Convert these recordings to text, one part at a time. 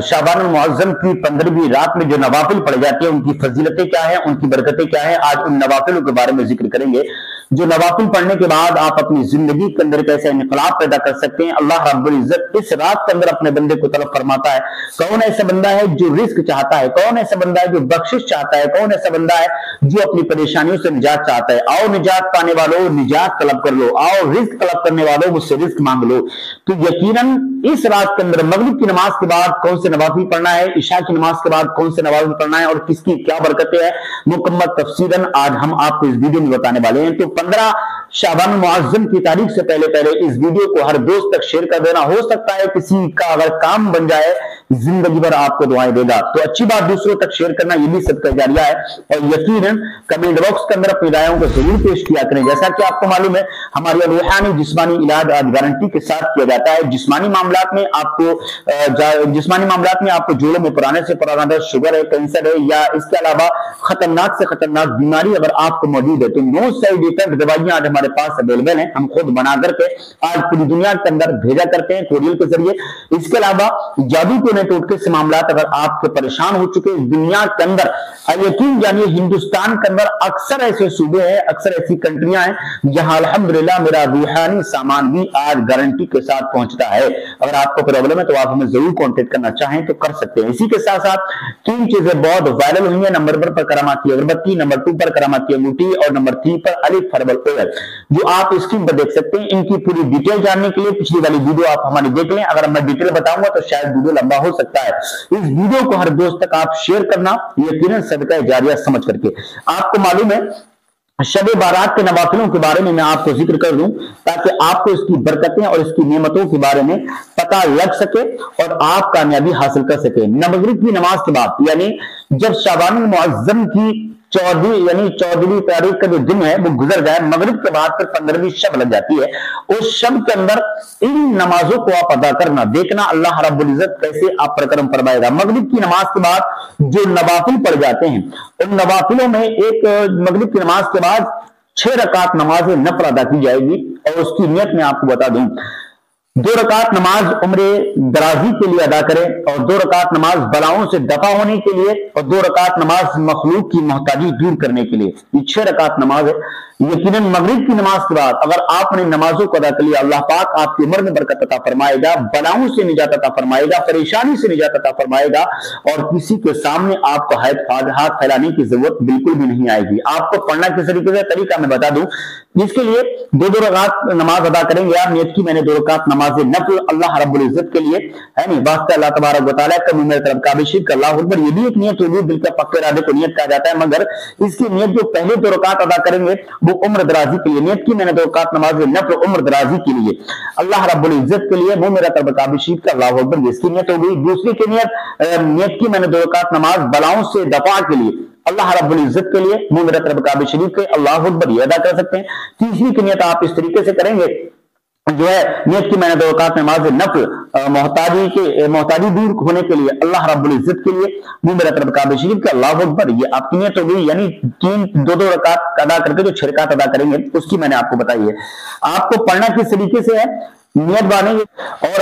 शाबान मुअज्जम की 15वीं रात में जो नवाफिल पढ़े जाते हैं उनकी फजीलतें क्या है, उनकी बरकतें क्या है, आज उन नवाफिलों के बारे में जिक्र करेंगे। जो नवाफिल पढ़ने के बाद आप अपनी जिंदगी के अंदर कैसे इनकलाब पैदा कर सकते हैं। अल्लाह रब्बुल इज्जत इस रात के अंदर अपने बंदे को तलब फरमाता है। कौन ऐसा बंदा है जो रिस्क चाहता है, कौन ऐसा बंदा है जो बख्शिश चाहता है, कौन ऐसा बंदा है जो अपनी परेशानियों से निजात चाहता है। आओ निजात पाने वालों निजात तलब कर लो, आओ रिस्क तलब करने वालों मुझसे रिस्क मांग लो। तो यकीनन इस रात के अंदर मगरिब की नमाज के बाद कौन से नवाफिल पढ़ना है, इशा की नमाज के बाद कौन से नवाफिल पढ़ना है और किसकी क्या बरकतें हैं, मुकम्मल तफसीलन आज हम आपको इस वीडियो में बताने वाले हैं। तो 15 शाबान मुअज्जम की तारीख से पहले इस वीडियो को हर दोस्त तक शेयर कर देना। हो सकता है किसी का अगर काम बन जाए, जिंदगी भर आपको दुआएं देगा। तो अच्छी बात दूसरों तक शेयर करना ये भी सदका जारिया है। और यकीनन कमेंट बॉक्स के अंदर अपनी रायों को जरूर पेश किया करें। जैसा कि आपको मालूम है हमारी रूहानी जिस्मानी इलाज आज गारंटी के साथ किया जाता है। जिस्मानी मामलात में आपको जोड़ों में पुराने से पुराना दर्द, शुगर है, कैंसर है या इसके अलावा खतरनाक से खतरनाक बीमारी अगर आपको मौजूद है तो नो साइड इफेक्ट दवाइयां आज हमारे पास अवेलेबल है। हम खुद बना करके आज पूरी दुनिया के अंदर भेजा करते हैं कोरियर के जरिए। इसके अलावा जादू टोने टोटके से मामलात अगर आपके परेशान हो चुके दुनिया के अंदर, यकीन जानिए हिंदुस्तान के अंदर अक्सर ऐसे सूबे हैं, अक्सर ऐसी कंट्रियां हैं जहां अल्हम्दुलिल्लाह मेरा रूहानी सामान भी आज गारंटी के साथ पहुंचता है। अगर आपको प्रॉब्लम है तो आप हमें जरूर कांटेक्ट करना चाहें तो कर सकते हैं। इसी के साथ साथ 3 चीजें बहुत वायरल हुई है। नंबर 1 पर करामाती अगरबत्ती, नंबर 2 पर करामाती अंगूठी और नंबर 3 पर अलिफ हर्बल ऑयल, जो आप स्क्रीन पर देख सकते हैं। इनकी पूरी डिटेल जानने के लिए पिछली वाली वीडियो आप हमारी देख लें। अगर मैं डिटेल बताऊंगा तो शायद वीडियो लंबा हो सकता है। इस वीडियो को हर दोस्त तक आप शेयर करना यकीनन सदका जारिया समझ करके। आपको मालूम है शब-ए बारात के नवाफिलों के बारे में मैं आपको जिक्र कर दूं ताकि आपको इसकी बरकतें और इसकी नेमतों के बारे में पता लग सके और आप कामयाबी हासिल कर सके। मगरिब की नमाज के बाद यानी जब शाबान मुअज्जम की 14वीं तारीख का जो दिन है वो गुजर जाए, मगरिब के बाद फिर 15वीं शब लग जाती है। उस शब के अंदर इन नमाजों को आप अदा करना, देखना अल्लाह रब्बुल इज्जत कैसे आप पर करम फरमाएगा। मगरिब की नमाज के बाद जो नवाफिल पढ़ जाते हैं उन नवाफिलों में एक मगरिब की नमाज के बाद 6 रकात नमाज नफल अदा की जाएगी। और उसकी नियत में आपको बता दूं 2 रकात नमाज उम्रे दराजी के लिए अदा करें और 2 रकात नमाज बलाओं से दफा होने के लिए और 2 रकात नमाज मखलूक की मोहताजी दूर करने के लिए। ये 6 रकात नमाज है। यकीनन मगरिब की नमाज के बाद अगर आपने नमाजों को अदा कर लिया, अल्लाह पाक आपकी उम्र में बरकत अता फरमाएगा, बलाओं से निजात अता फरमाएगा, परेशानी से निजात अता फरमाएगा और किसी के सामने आपको हाथ फैलाने की जरूरत बिल्कुल भी नहीं आएगी। आपको पढ़ना किस तरीके से तरीका मैं बता दूं। इसके लिए 2 रकात नमाज अदा करेंगे आप। नियत की मैंने 2 रकात नमाज नफल अल्लाह रब्बुल इज्जत के लिए है नहीं, वास्ते अल्लाह तबारक व तआला का मेरे तरफ काबिशिक का अल्लाह अकबर। ये भी एक नियत होगी, दिल के पक्के इरादे को नियत कहा जाता है। मगर इसकी नियत जो पहले 2 रकात अदा करेंगे वो उम्र दराजी के लिए। नियत की मैंने 2 रकात नमाज नफल उम्र दराजी के लिए अल्लाह रब्बुल इज्जत के लिए, वो मेरा तरफ काबिशिक का अल्लाह अकबर, इसकी नियत हो गई। दूसरी की नियत की मैंने 2 रकात नमाज बलाओं से दफा के लिए अल्लाह रब्बुल इज्जत के लिए, वो मेरा तरफ काबे शरीफ के अल्लाह अकबर ये अदा कर सकते हैं। तीसरी की नियत आप इस तरीके से करेंगे जो है, नियत की मैंने 2 रकात नमाज नफल मोहताजी दूर होने के लिए अल्लाह रब्बुल इज्जत के लिए, वो मेरा तरफ काबे शरीफ का अल्लाह अकबर, ये आपकी नियत हो गई। यानी 2 रकात अदा करके जो 6 रकात अदा करेंगे उसकी मैंने आपको बताई है। आपको पढ़ना किस तरीके से है, नियत बांधेंगे और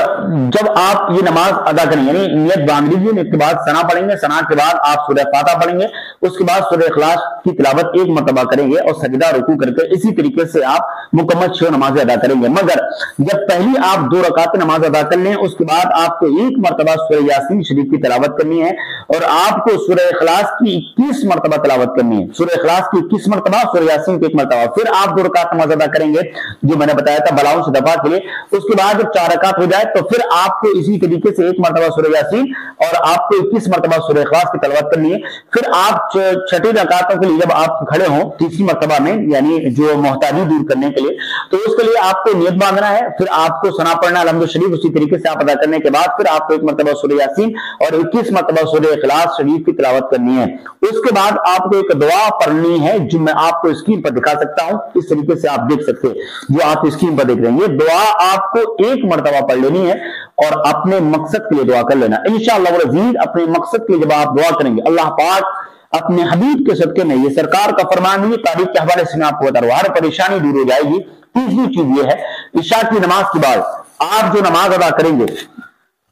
जब आप ये नमाज अदा करेंगे यानी नियत बांध लीजिए, नियत के बाद सना पढ़ेंगे, सना के बाद आप सूरह फातिहा पढ़ेंगे, उसके बाद सूरह इखलास की तिलावत 1 मरतबा करेंगे और सजदा रुकू करके इसी तरीके से आप मुकम्मल 6 नमाजें अदा करेंगे। मगर जब पहली आप 2 रकात नमाज अदा कर लें उसके बाद आपको 1 मरतबा सूरह यासीन शरीफ की तिलावत करनी है और आपको सूरह इखलास की 21 मरतबा तिलावत करनी है। सूरह इखलास की 21 मरतबा, सूरह यासीन की 1 मरतबा। फिर आप 2 रकात नमाज अदा करेंगे जो मैंने बताया था बलाओं से दफा के लिए। उसके बाद जब 4 रकात हो जाए तो फिर आपको इसी तरीके से 1 मरतबा सूरह यासीन और आपको 21 मरतबा सूरह इखलास की तिलावत करनी है। फिर आप 6ठी रकातों के लिए जब आप खड़े हो 3री मरतबा में यानी जो मोहताजी दूर करने के लिए, तो उसके लिए आपको नियत बांधना है। फिर आपको सना पढ़ना अलहम्दुलिल्लाह शरीफ, उसी तरीके से आप अदा करने के बाद फिर आपको 1 मरतबा सूरह यासीन और 21 मरतबा सूरह इखलास शरीफ की तिलावत करनी है। उसके बाद आपको एक दुआ पढ़नी है जो मैं आपको स्क्रीन पर दिखा सकता हूं, इस तरीके से आप देख सकते हैं जो आप स्क्रीन पर देख रहे हैं। ये दुआ आपको 1 मरतबा पढ़ लेनी है और अपने मकसद के लिए दुआ कर लेना। इंशाअल्लाह वज़ीर अपने मकसद के लिए जब आप दुआ करेंगे अल्लाह पाक अपने हबीब के सदके में, ये सरकार का फरमान है, तारीख के हवाले से मैं आपको बता रहा हूं, हर परेशानी दूर हो जाएगी। तीसरी चीज ये है, इशा की नमाज के बाद आप जो नमाज अदा करेंगे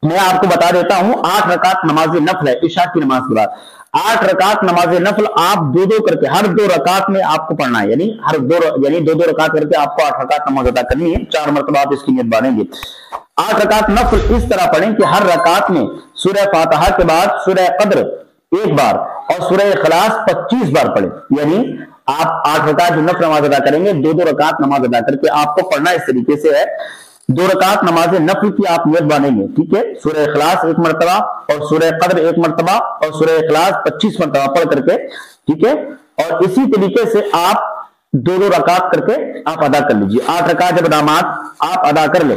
मैं आपको बता देता हूं, 8 रकात नमाज नफल है इशा की नमाज के बाद। 8 रकात नमाज नफल आप दो दो करके हर 2 रकात में आपको पढ़ना है, यानी हर दो दो रकात करके आपको 8 रकात नमाज अदा करनी है। 4 मरतबा आप इसकी नियत बांधेंगे। 8 रकात नफल इस तरह पढ़ें कि हर रकात में सूरह फातिहा के बाद सूरह कद्र 1 बार और सूरह इखलास 25 बार पढ़े, यानी आप 8 रकात जो नफल नमाज अदा करेंगे, 2 रकात नमाज अदा करके आपको पढ़ना इस तरीके से है। 2 रकात नमाज नफल की आप नियत बांधेंगे, ठीक है। सूरह इखलास 1 मरतबा और सूरह कद्र 1 मरतबा और सूरह इखलास 25 मरतबा पढ़ करके, ठीक है। और इसी तरीके से आप 2 रकात करके आप अदा कर लीजिए। 8 रकात जब नमाज आप अदा कर ले,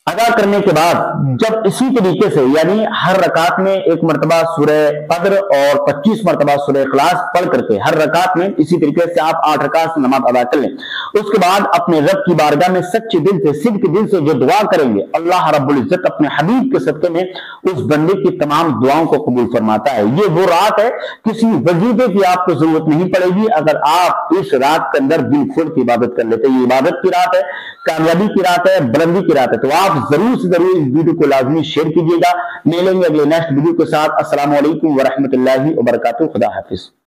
अदा करने के बाद जब इसी तरीके से यानी हर रकात में 1 मरतबा सूरह कद्र और 25 मरतबा सूरह इखलास पढ़ करके हर रकात में इसी तरीके से आप 8 रकात नमाज अदा कर लें। उसके बाद अपने रब की बारगाह में सच्चे दिल से, सिद्ध दिल से जो दुआ करेंगे, अल्लाह रब्बुल इज्जत अपने हबीब के सदके में उस बंदे की तमाम दुआओं को कबूल फरमाता है। ये वो रात है, किसी वजीफे की आपको जरूरत नहीं पड़ेगी अगर आप इस रात के अंदर दिल खोल की इबादत कर लेते हैं। ये इबादत की रात है, कामयाबी की रात है, बुलंदी की रात है। तो आप जरूर से जरूर इस वीडियो को लाजमी शेयर कीजिएगा। मिलेंगे अगले नेक्स्ट वीडियो के साथ। अस्सलाम वालेकुम व रहमतुल्लाहि व बरकातुहू। खुदा हाफिज।